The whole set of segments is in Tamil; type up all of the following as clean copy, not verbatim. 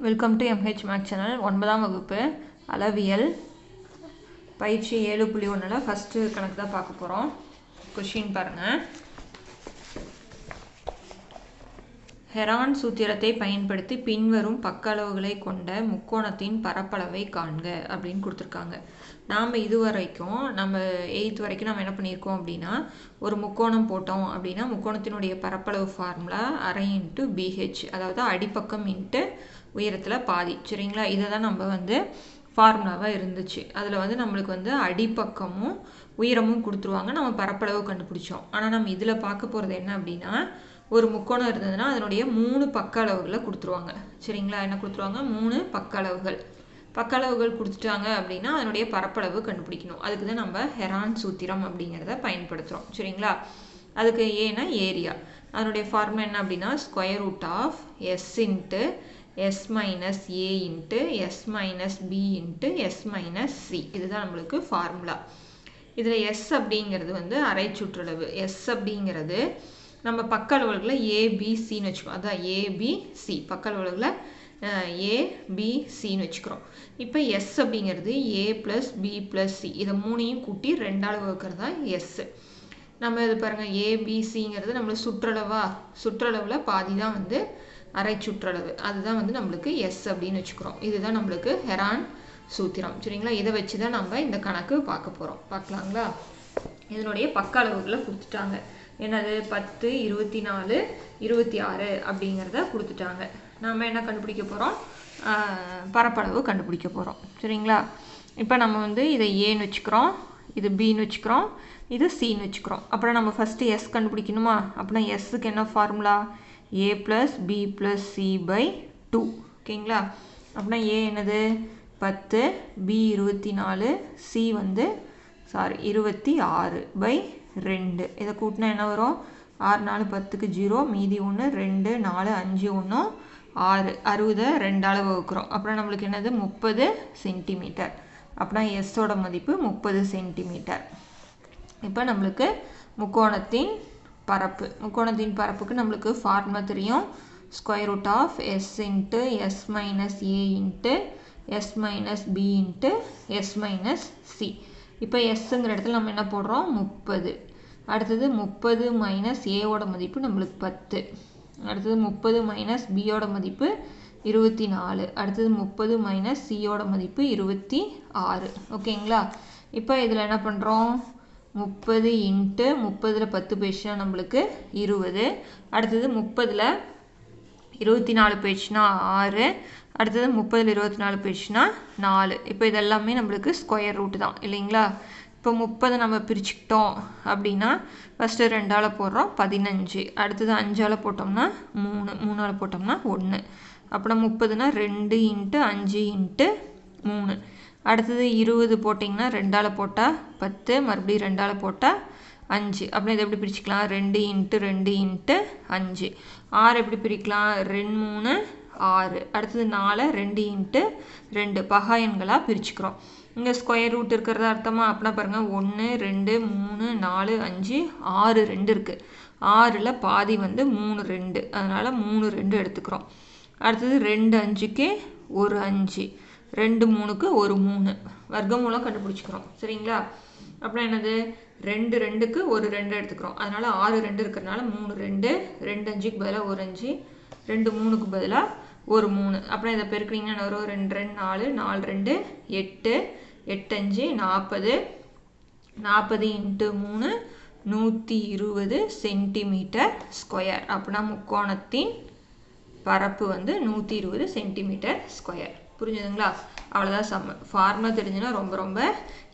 Welcome to MH maths channel. 9ஆம் வகுப்பு அளவியல் பயிற்சி 7.1ல் ஃபஸ்ட்டு கணக்கு தான் பார்க்க போகிறோம். கொஷின் பாருங்கள். ஹெரான் சூத்திரத்தை பயன்படுத்தி பின்வரும் பக்க அளவுகளை கொண்ட முக்கோணத்தின் பரப்பளவை காண்க அப்படின்னு கொடுத்துருக்காங்க. நாம் இதுவரைக்கும் நம்ம 8th வரைக்கும் நம்ம என்ன பண்ணியிருக்கோம் அப்படின்னா, ஒரு முக்கோணம் போட்டோம் அப்படின்னா முக்கோணத்தினுடைய பரப்பளவு ஃபார்முலா அரை இன்ட்டு BH, அதாவது அடிப்பக்கம் இன்ட்டு உயரத்தில் பாதி. சரிங்களா? இதை தான் நம்ம ஃபார்முலாவாக இருந்துச்சு. அதில் நம்மளுக்கு அடிப்பக்கமும் உயரமும் கொடுத்துருவாங்க, நம்ம பரப்பளவு கண்டுபிடிச்சோம். ஆனால் நம்ம இதில் பார்க்க போகிறது என்ன அப்படின்னா, ஒரு முக்கோணம் இருந்ததுன்னா அதனுடைய 3 பக்க அளவுகளை கொடுத்துருவாங்க. சரிங்களா? என்ன கொடுத்துருவாங்க? 3 பக்க அளவுகள் கொடுத்துட்டாங்க அப்படின்னா அதனுடைய பரப்பளவு கண்டுபிடிக்கணும். அதுக்கு தான் நம்ம ஹெரான் சூத்திரம் அப்படிங்கிறத பயன்படுத்துகிறோம். சரிங்களா? அதுக்கு ஏன்னா ஏரியா, அதனுடைய ஃபார்முலா என்ன அப்படின்னா square root of S into S minus A into S minus B into S minus C. இதுதான் நம்மளுக்கு ஃபார்முலா. இதில் S அப்படிங்கிறது அரை சுற்றளவு. S அப்படிங்கிறது நம்ம பக்க அளவுகளில் ABCன்னு வச்சுக்கோம். அதான் ABC பக்க அளவுகளில் ABCன்னு வச்சுக்கிறோம். இப்போ S அப்படிங்கிறது A plus B plus C, இதை மூணையும் கூட்டி 2ஆல் வகுக்கிறது தான் S. நம்ம இது பாருங்கள், ABCங்கிறது நம்மளுக்கு சுற்றளவில் பாதி தான் அரை சுற்றளவு. அதுதான் நம்மளுக்கு S அப்படின்னு வச்சுக்கிறோம். இதுதான் நம்மளுக்கு ஹெரான் சூத்திரம். சரிங்களா? இதை வச்சு தான் நம்ம இந்த கணக்கு பார்க்க போகிறோம். பார்க்கலாங்களா? இதனுடைய பக்க அளவுகளை கொடுத்துட்டாங்க. என்னது? 10, 24, 26 அப்படிங்கிறத கொடுத்துட்டாங்க. நம்ம என்ன கண்டுபிடிக்க போகிறோம்? பரப்பளவு கண்டுபிடிக்க போகிறோம். சரிங்களா? இப்போ நம்ம இதை ஏன்னு வச்சுக்கிறோம், இது பின்னு வச்சுக்கிறோம், இது சின்னு வச்சுக்கிறோம். அப்புறம் நம்ம ஃபஸ்ட்டு எஸ் கண்டுபிடிக்கணுமா? அப்படின்னா எஸ்ஸுக்கு என்ன formula? A plus B plus C by 2. ஓகேங்களா? அப்படின்னா ஏ என்னது? 10, B 24, C 26 பை 2. இதை கூட்டினா என்ன வரும்? 6 4 10க்கு 0, மீதி 1, 2 4 5 1 6, 60 2ஆல் வகுக்கிறோம். அப்புறம் நம்மளுக்கு என்னது? 30 சென்டிமீட்டர். அப்படின்னா எஸ்ஸோட மதிப்பு 30 சென்டிமீட்டர். இப்போ நம்மளுக்கு முக்கோணத்தின் பரப்புக்கு நம்மளுக்கு ஃபார்முலா தெரியும். Square root of S into S minus A into S minus B into S minus C. இப்போ எஸ்ஸுங்கிற இடத்துல நம்ம என்ன போடுறோம்? 30. அடுத்தது 30 மைனஸ் ஏவோட மதிப்பு நம்மளுக்கு 10. அடுத்தது 30 மைனஸ் பியோட மதிப்பு 24. அடுத்தது 30 மைனஸ் சியோட மதிப்பு 26. ஓகேங்களா? இப்போ இதில் என்ன பண்ணுறோம்? 30 இன்ட்டு 30ல் 10 போயிடுச்சுன்னா நம்மளுக்கு 20. அடுத்தது 30ல் 24 போயிடுச்சுன்னா 6. அடுத்தது 30ல் 24 போயிடுச்சுன்னா 4. இப்போ இதெல்லாமே நம்மளுக்கு ஸ்கொயர் ரூட் தான் இல்லைங்களா? இப்போ 30 நம்ம பிரிச்சுக்கிட்டோம் அப்படின்னா ஃபஸ்ட்டு 2ஆல் போடுறோம் 15. அடுத்தது 5ஆல் போட்டோம்னா 3, 3ஆல் போட்டோம்னா 1. அப்புறம் 30னா 2 இன்ட்டு 5 இன்ட்டு 3. அடுத்தது 20 போட்டிங்கன்னா 2ஆல் போட்டால் 10, மறுபடியும் 2ஆல் போட்டால் 5. அப்படின்னா இதை எப்படி பிரிச்சுக்கலாம்? 2 இன்ட்டு 2 இன்ட்டு 5. 6 எப்படி பிரிக்கலாம்? 2 3 6. அடுத்தது 4 2 இன்ட்டு 2 பகா எண்களாக பிரிச்சுக்கிறோம். இங்கே ஸ்கொயர் ரூட் இருக்கிறதா அர்த்தமா? அப்படின்னா பாருங்கள், 1 2 3 4 5 6 2 இருக்குது. 6ல் பாதி 3 2, அதனால் 3 2 எடுத்துக்கிறோம். அடுத்தது 2 5க்கு ஒரு 5, 2 3க்கு ஒரு 3, வர்க்கமூலம் கண்டுபிடிச்சிக்கிறோம். சரிங்களா? அப்புறம் என்னது? 2 2க்கு ஒரு 2 எடுத்துக்கிறோம். அதனால் 6 2 இருக்கிறதுனால 3 2, 2 5க்கு பதிலாக ஒரு 5, 2 3க்கு பதிலாக ஒரு 3. அப்புறம் இதை பெருக்கினீங்கன்னா வரும் 2 2 4, 4 2 8, 8 5 40, 40 இன்ட்டு 3 120 சென்டிமீட்டர் ஸ்கொயர். அப்படின்னா முக்கோணத்தின் பரப்பு 120 சென்டிமீட்டர் ஸ்கொயர். புரிஞ்சுதுங்களா? அவ்வளோதான் சம். ஃபார்முலா தெரிஞ்சுன்னா ரொம்ப ரொம்ப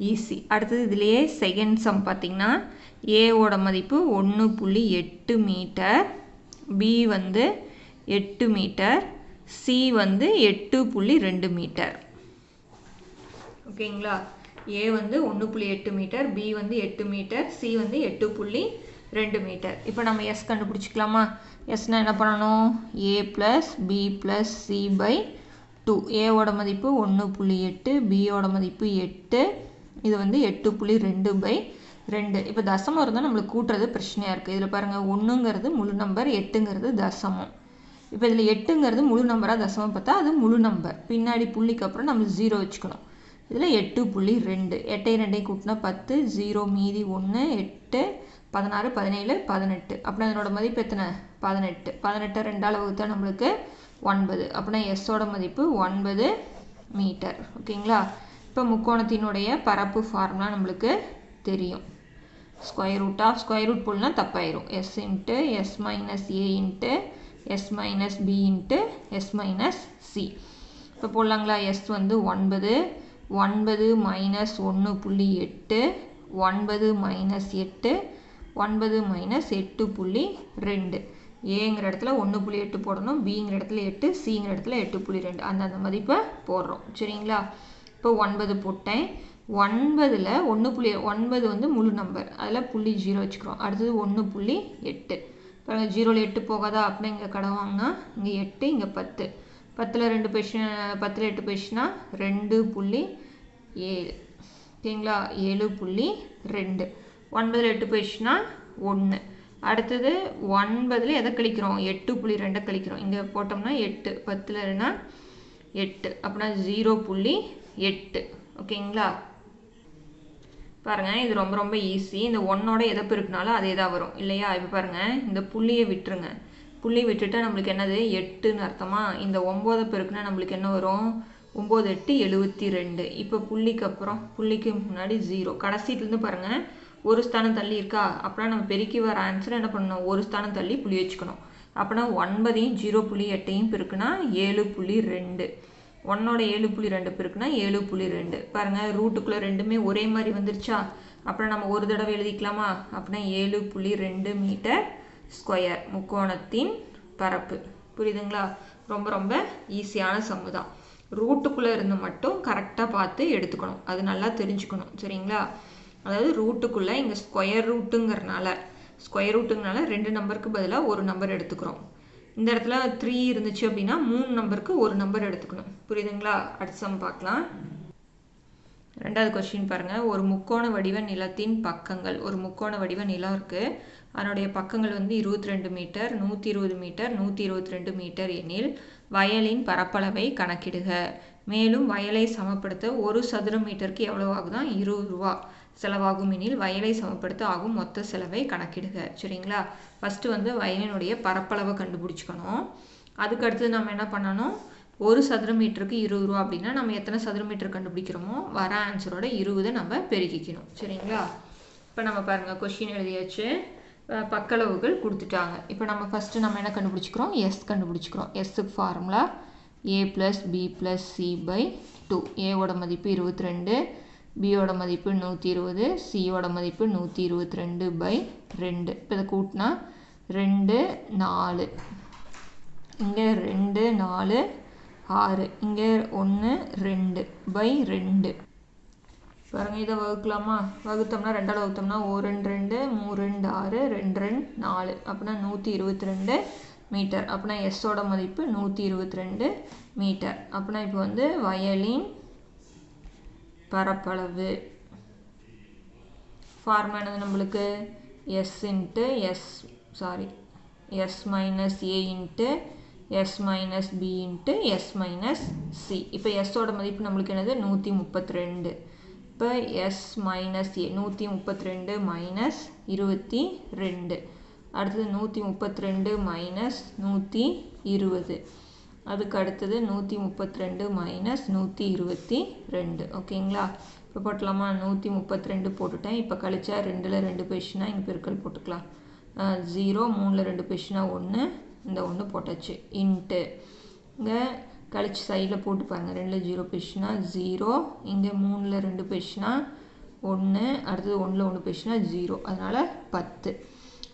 ஈஸி. அடுத்தது இதுலேயே செகண்ட் சம் பார்த்திங்கன்னா, ஏவோட மதிப்பு 1.8 metre, B 8 metre, C 8.2 metre. ஓகேங்களா? A 1.8 metre, B 8 metre, C 8.2 metre. இப்போ நம்ம எஸ் கண்டுபிடிச்சிக்கலாமா? எஸ்னா என்ன பண்ணணும்? A plus B plus C by 2. ஏவோட மதிப்பு 1.8, பியோட மதிப்பு 8, இது 8.2 பை 2. இப்போ தசமம் இருந்தால் நம்மளுக்கு கூட்டுறது பிரச்சனையாக இருக்குது. இதில் பாருங்கள், 1ங்கிறது முழு நம்பர், 8ங்கிறது தசமம். இப்போ இதில் 8ங்கிறது முழு நம்பராக தசமம் பார்த்தா அது முழு நம்பர், பின்னாடி புள்ளிக்கு அப்புறம் நம்ம 0 வச்சுக்கணும். இதில் 8.2 8 2 கூட்டினா 10 0 மீதி 1 8 16 17 18 அப்படின்னா அதனோட மதிப்பு எத்தனை 18 18 2ஆல் வகுத்தா நம்மளுக்கு 9 அப்படின்னா எஸ்ஸோட மதிப்பு 9 மீட்டர். ஓகேங்களா. இப்போ முக்கோணத்தினுடைய பரப்பு ஃபார்முலா நம்மளுக்கு தெரியும். ஸ்கொயர் ரூட் போல்னா தப்பாயிரும். S into S minus A into S minus B into S minus C. இப்போ போடலாங்களா. எஸ் வந்து 9 9 மைனஸ் 1.8 9 மைனஸ் 8 9 மைனஸ் 8.2 ஏங்கிற இடத்துல 1.8 போடணும், பிங்கிற இடத்துல 8 சிங்கிற இடத்துல 8.2 அந்த மதிப்பை போடுறோம். சரிங்களா. இப்போ 9 போட்டேன். 9ல் 9 வந்து முழு நம்பர், அதில் 0.0 வச்சுக்கிறோம். அடுத்தது 1.8 பாருங்க 0ல் 8 போகாதா அப்படின்னா இங்கே கடை வாங்கினா இங்கே 8 இங்கே 10 10ல் 2 போயிடுச்சுன்னா 10ல் 8 போயிடுச்சுன்னா 2.7 ஓகேங்களா 7.2 9ல் 8 போயிடுச்சுன்னா 1. அடுத்தது 9ல் எதை கழிக்கிறோம் 8.2 கழிக்கிறோம். இங்கே போட்டோம்னா 8 10ல் 8 அப்படின்னா 0.8 ஓகேங்களா. பாருங்கள் இது ரொம்ப ரொம்ப ஈஸி. இந்த 1ஓட எதை பெருக்குனாலும் அதே தான் வரும் இல்லையா. இப்போ பாருங்கள் இந்த புள்ளியை விட்டுருங்க, புள்ளி விட்டுட்டா நம்மளுக்கு என்னது 8ன்னு அர்த்தமா. இந்த 9 பெருக்குனா நம்மளுக்கு என்ன வரும் 9 8 72. இப்போ புள்ளிக்கு அப்புறம் புள்ளிக்கு முன்னாடி 0 கடைசியிலேருந்து பாருங்கள் ஒரு ஸ்தானம் தள்ளி இருக்கா. அப்படின்னா நம்ம பெருக்கி வர ஆன்சர் என்ன பண்ணணும் ஒரு ஸ்தானம் தள்ளி புள்ளி வச்சுக்கணும். அப்படின்னா 9ஐயும் 0.8ஐயும் பெருக்குனா 7.2 1ஓட 7.2 பெருக்குனா 7.2. பாருங்கள் ரூட்டுக்குள்ளே ரெண்டுமே ஒரே மாதிரி வந்துருச்சா. அப்புறம் நம்ம ஒரு தடவை எழுதிக்கலாமா. அப்படின்னா 7.2 மீட்டர் ஸ்கொயர் முக்கோணத்தின் பரப்பு. புரியுதுங்களா. ரொம்ப ரொம்ப ஈஸியான சம்மு தான். ரூட்டுக்குள்ளே இருந்து மட்டும் கரெக்டாக பார்த்து எடுத்துக்கணும், அது நல்லா தெரிஞ்சுக்கணும். சரிங்களா. அதாவது ரூட்டுக்குள்ளே இங்கே ஸ்கொயர் ரூட்டுங்கிறனால 2 நம்பருக்கு பதிலாக ஒரு நம்பர் எடுத்துக்கிறோம். இந்த இடத்துல 3 இருந்துச்சு அப்படின்னா 3 நம்பருக்கு ஒரு நம்பர் எடுத்துக்கணும். புரியுதுங்களா. அடுத்த சம் பார்க்கலாம். ரெண்டாவது கொஸ்டின் பாருங்கள். ஒரு முக்கோண வடிவ நிலத்தின் பக்கங்கள், ஒரு முக்கோண வடிவ நிலம் இருக்குது, அதனுடைய பக்கங்கள் வந்து 22 மீட்டர் 120 மீட்டர் 122 மீட்டர் எனில் வயலின் பரப்பளவை கணக்கிடுக. மேலும் வயலை சமப்படுத்த ஒரு சதுர மீட்டருக்கு எவ்வளவு ஆகுதான் 20 ரூபா செலவாகும் எனில் வயலை சமப்படுத்த ஆகும் மொத்த செலவை கணக்கிடுக. சரிங்களா. ஃபஸ்ட்டு வந்து வயலினுடைய பரப்பளவை கண்டுபிடிச்சிக்கணும். அதுக்கு அடுத்தது நம்ம என்ன பண்ணணும் ஒரு சதுர மீட்டருக்கு 20 ரூபா அப்படின்னா நம்ம எத்தனை சதுர மீட்டர் கண்டுபிடிக்கிறோமோ வர ஆன்சரோட 20 நம்ம பெருக்கிக்கணும். சரிங்களா. இப்போ நம்ம பாருங்கள் கொஸ்டின் எழுதியாச்சு, பக்களவுகள் கொடுத்துட்டாங்க. இப்போ நம்ம ஃபஸ்ட்டு நம்ம என்ன கண்டுபிடிச்சிக்கிறோம் எஸ் கண்டுபிடிச்சிக்கிறோம். எஸ்ஸுக்கு ஃபார்முலா a + b + c / 2. ஏவோட மதிப்பு 22, பியோட மதிப்பு 120, சியோட மதிப்பு 122/2. இப்போ இதை கூட்டினா 2 4 இங்கே 2 4 6 இங்கே 1 2/2. பாருங்கள் இதை வகுக்கலாமா. வகுத்தோம்னா 2ஆல் வகுத்தோம்னா 1 2 3 2 6 2 2 4 அப்படின்னா 122 மீட்டர். அப்படின்னா எஸ்ஸோட மதிப்பு 122 மீட்டர். அப்படின்னா இப்போ வந்து வயலின் பரப்பளவு ஃபார்முலா என்னது நம்மளுக்கு S into S minus A into S minus B into S minus C. இப்போ எஸ்ஸோட மதிப்பு நம்மளுக்கு என்னது 132. இப்போ எஸ் மைனஸ் ஏ 132 மைனஸ் 22. அடுத்தது 132 மைனஸ் 120. அதுக்கு அடுத்தது 132 மைனஸ் 122. ஓகேங்களா. இப்போ போட்டலாமா. 132 போட்டுட்டேன். இப்போ கழிச்சா 2ல் 2 போயிடுச்சுன்னா இங்கே பெருக்கல் போட்டுக்கலாம். 0 3ல் 2 போயிடுச்சுன்னா 1 இந்த 1 போட்டாச்சு. இன்ட்டு இங்கே கழிச்சு சைடில் போட்டு பாருங்கள். 2ல் 0 போயிடுச்சுன்னா 0 இங்கே 3ல் 2 போயிடுச்சுன்னா 1 அடுத்தது 1ல் 1 போயிடுச்சுன்னா 0 அதனால் 10.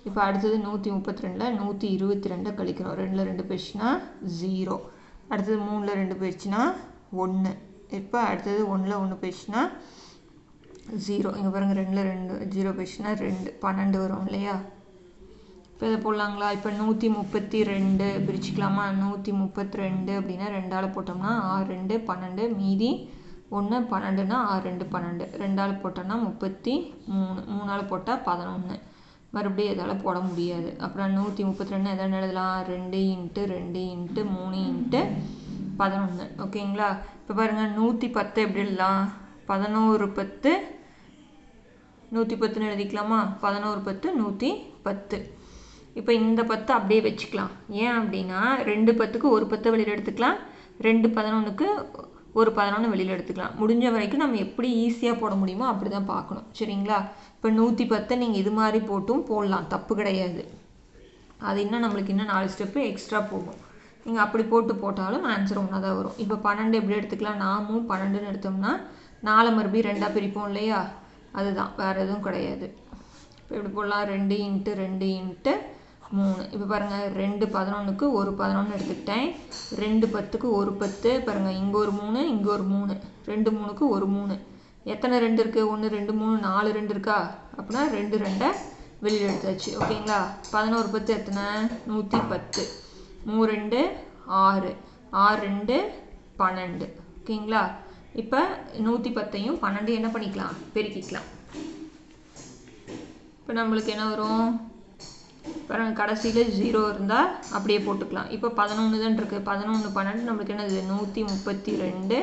இப்போ அடுத்தது 132ல் 122 கழிக்கிறோம். 2ல் 2 போயிடுச்சுன்னா 0 அடுத்தது 3ல் 2 போயிடுச்சுன்னா 1. இப்போ அடுத்தது 1ல் 1 போயிடுச்சுன்னா 0. இங்கே பாருங்கள் 2ல் 2 0 போயிடுச்சுன்னா 2 12 வரும் இல்லையா. இப்போ இதை போடலாங்களா. இப்போ 132 பிரிச்சுக்கலாமா. 132 அப்படின்னா 2ஆல் போட்டோம்னா 6 2 12 மீதி 1 12னா 6 2 12 2ஆல் போட்டோம்னா 33 3ஆல் போட்டால் 11 மறுபடியும் இதால் போட முடியாது. அப்புறம் 132 எதாவது எழுதலாம் 2 இன்ட்டு 2 இன்ட்டு 3 இன்ட்டு 11. ஓகேங்களா? இப்போ பாருங்கள் 110 எப்படி எழுதலாம்? 11 10 110ன்னு எழுதிக்கலாமா? 11 10 110. இப்போ இந்த 10 அப்படியே வச்சுக்கலாம். ஏன் அப்படின்னா 2 10க்கு ஒரு 10 வெளியில் எடுத்துக்கலாம், 2 11க்கு ஒரு 11 வெளியில் எடுத்துக்கலாம். முடிஞ்ச வரைக்கும் நம்ம எப்படி ஈஸியாக போட முடியுமோ அப்படி தான் பார்க்கணும். சரிங்களா? இப்போ 110 நீங்கள் இது மாதிரி போட்டும் போடலாம், தப்பு கிடையாது. அது இன்னும் நம்மளுக்கு இன்னும் 4 ஸ்டெப்பு எக்ஸ்ட்ரா போகும். நீங்கள் அப்படி போட்டாலும் ஆன்சர் ஒன்றா தான் வரும். இப்போ 12 எப்படி எடுத்துக்கலாம்? நாமும் 12ன்னு எடுத்தோம்னா 4 மறுபடியும் 2ஆக பிரிப்போம் இல்லையா? அதுதான், வேறு எதுவும் கிடையாது. இப்போ எப்படி போடலாம்? 2 இன்ட்டு 2 இன்ட்டு 3. இப்போ பாருங்கள் 2 11க்கு ஒரு 11 எடுத்துக்கிட்டேன், 2 10க்கு ஒரு 10. பாருங்கள் இங்கே ஒரு 3 இங்கே ஒரு 3, 2 3க்கு ஒரு 3. எத்தனை 2 இருக்குது? 1 2 3 4 2 இருக்கா? அப்படின்னா 2 2 வெளியில் எடுத்தாச்சு. ஓகேங்களா? 11 10 எத்தனை? 110. 3 2 6, 6 2 12. ஓகேங்களா? இப்போ 110ஐயும் 12 என்ன பண்ணிக்கலாம்? பெருக்கிக்கலாம். இப்போ நம்மளுக்கு என்ன வரும்? பாருங்கள் கடைசியில் 0 இருந்தால் அப்படியே போட்டுக்கலாம். இப்போ 11 தான் இருக்குது. 11 12 நம்மளுக்கு என்னது? 132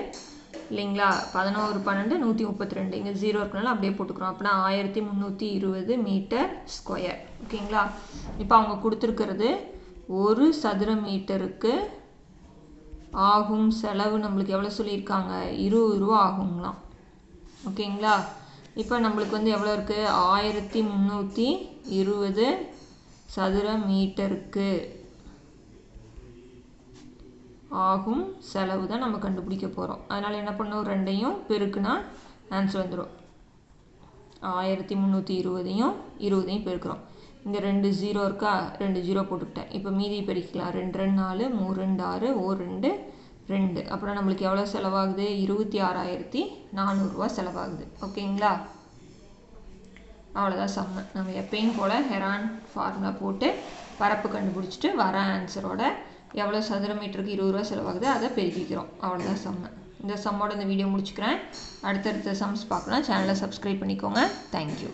இல்லைங்களா? 11 12 132. இங்கே 0 இருக்கனால அப்படியே போட்டுக்கிறோம். அப்படின்னா 1320 மீட்டர் ஸ்கொயர். ஓகேங்களா? இப்போ அவங்க கொடுத்துருக்கிறது ஒரு சதுர மீட்டருக்கு ஆகும் செலவு நம்மளுக்கு எவ்வளோ சொல்லியிருக்காங்க? 20 ரூபா ஆகுங்களாம். ஓகேங்களா? இப்போ நம்மளுக்கு வந்து எவ்வளோ இருக்குது? 1320 சதுர மீட்டருக்கு ஆகும் செலவு தான் நம்ம கண்டுபிடிக்க போகிறோம். அதனால் என்ன பண்ணோம்? ரெண்டையும் பெருக்குனா ஆன்சர் வந்துடும். 1320ஐயும் 20ஐயும் பெருக்கிறோம். இங்கே 2 0 இருக்கா? 2 0 போட்டுக்கிட்டேன். இப்போ மீதி பெருக்கலாம். 2 2 4 3 2 6 1 2 2. அப்புறம் நம்மளுக்கு எவ்வளோ செலவாகுது? 26,400 ரூபா செலவாகுது. ஓகேங்களா? அவ்வளோதான் சம்மு. நம்ம எப்பயும் போல் ஹெரான் ஃபார்முலா போட்டு பரப்பு கண்டுபிடிச்சிட்டு வர ஆன்சரோட எவ்வளோ சதுர மீட்டருக்கு 20 ரூபா செலவாகுது அதை பெருக்கிக்கிறோம். அவ்வளோதான் சம்மு. இந்த சம்மோட இந்த வீடியோ முடிச்சுக்கிறேன். அடுத்தடுத்த சம்ஸ் பார்க்கலாம். சேனலை சப்ஸ்கிரைப் பண்ணிக்கோங்க. தேங்க்யூ.